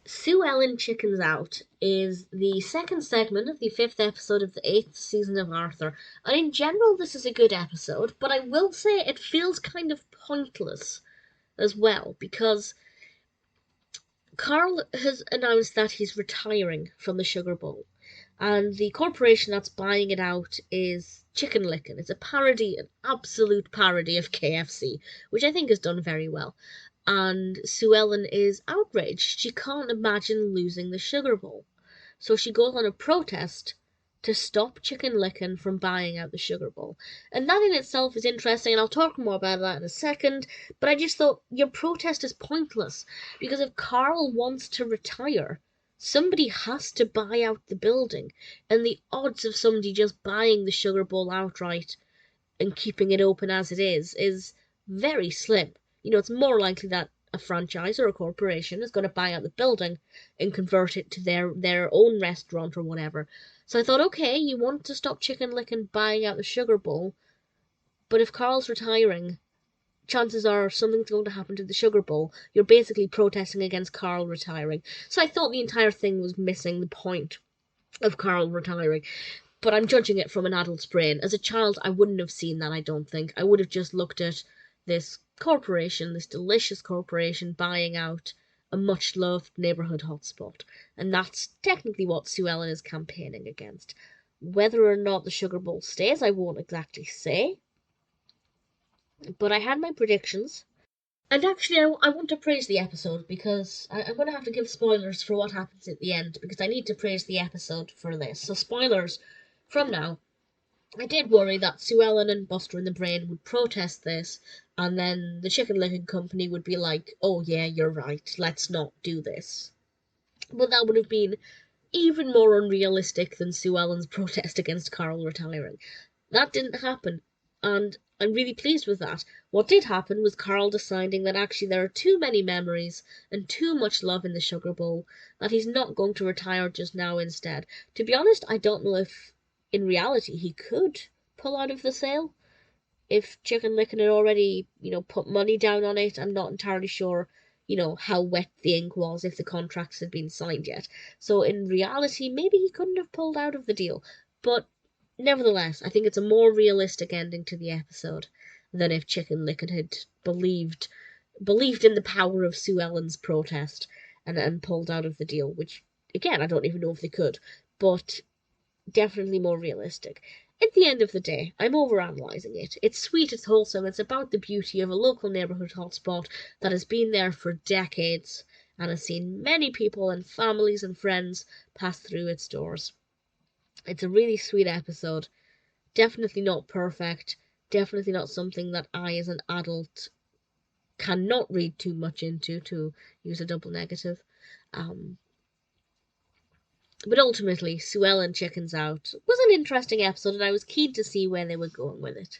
Sue Ellen Chickens Out is the second segment of the fifth episode of the 8th season of Arthur, and in general this is a good episode, but I will say it feels kind of pointless as well, because Carl has announced that he's retiring from the Sugar Bowl, and the corporation that's buying it out is Chicken Licken. It's a parody, an absolute parody of KFC, which I think is done very well. And Sue Ellen is outraged. She can't imagine losing the Sugar Bowl. So she goes on a protest to stop Chicken Licken from buying out the Sugar Bowl. And that in itself is interesting, and I'll talk more about that in a second, but I just thought your protest is pointless, because if Carl wants to retire, somebody has to buy out the building, and the odds of somebody just buying the Sugar Bowl outright and keeping it open as it is very slim. It's more likely that a franchise or a corporation is going to buy out the building and convert it to their own restaurant or whatever. So I thought, okay, you want to stop Chicken Licken buying out the Sugar Bowl, but if Carl's retiring, chances are something's going to happen to the Sugar Bowl. You're basically protesting against Carl retiring. So I thought the entire thing was missing the point of Carl retiring. But I'm judging it from an adult's brain. As a child, I wouldn't have seen that, I don't think. I would have just looked at this corporation, this delicious corporation, buying out a much-loved neighbourhood hotspot. And that's technically what Sue Ellen is campaigning against. Whether or not the Sugar Bowl stays, I won't exactly say. But I had my predictions. And actually, I want to praise the episode, because I'm going to have to give spoilers for what happens at the end, because I need to praise the episode for this. So spoilers from now. I did worry that Sue Ellen and Buster in the Brain would protest this, and then the Chicken Licken Company would be like, oh yeah, you're right, let's not do this. But that would have been even more unrealistic than Sue Ellen's protest against Carl retiring. That didn't happen, and I'm really pleased with that. What did happen was Carl deciding that actually there are too many memories and too much love in the Sugar Bowl, that he's not going to retire just now instead. To be honest, I don't know if in reality he could pull out of the sale. If Chicken Licken had already, put money down on it, I'm not entirely sure, how wet the ink was, if the contracts had been signed yet. So in reality, maybe he couldn't have pulled out of the deal. But nevertheless, I think it's a more realistic ending to the episode than if Chicken Licken had believed in the power of Sue Ellen's protest and pulled out of the deal, which, again, I don't even know if they could. But definitely more realistic. At the end of the day, I'm overanalyzing it. It's sweet, it's wholesome, it's about the beauty of a local neighbourhood hotspot that has been there for decades and has seen many people and families and friends pass through its doors. It's a really sweet episode. Definitely not perfect. Definitely not something that I, as an adult, cannot read too much into, to use a double negative. But ultimately, Sue Ellen Chickens Out was an interesting episode, and I was keen to see where they were going with it.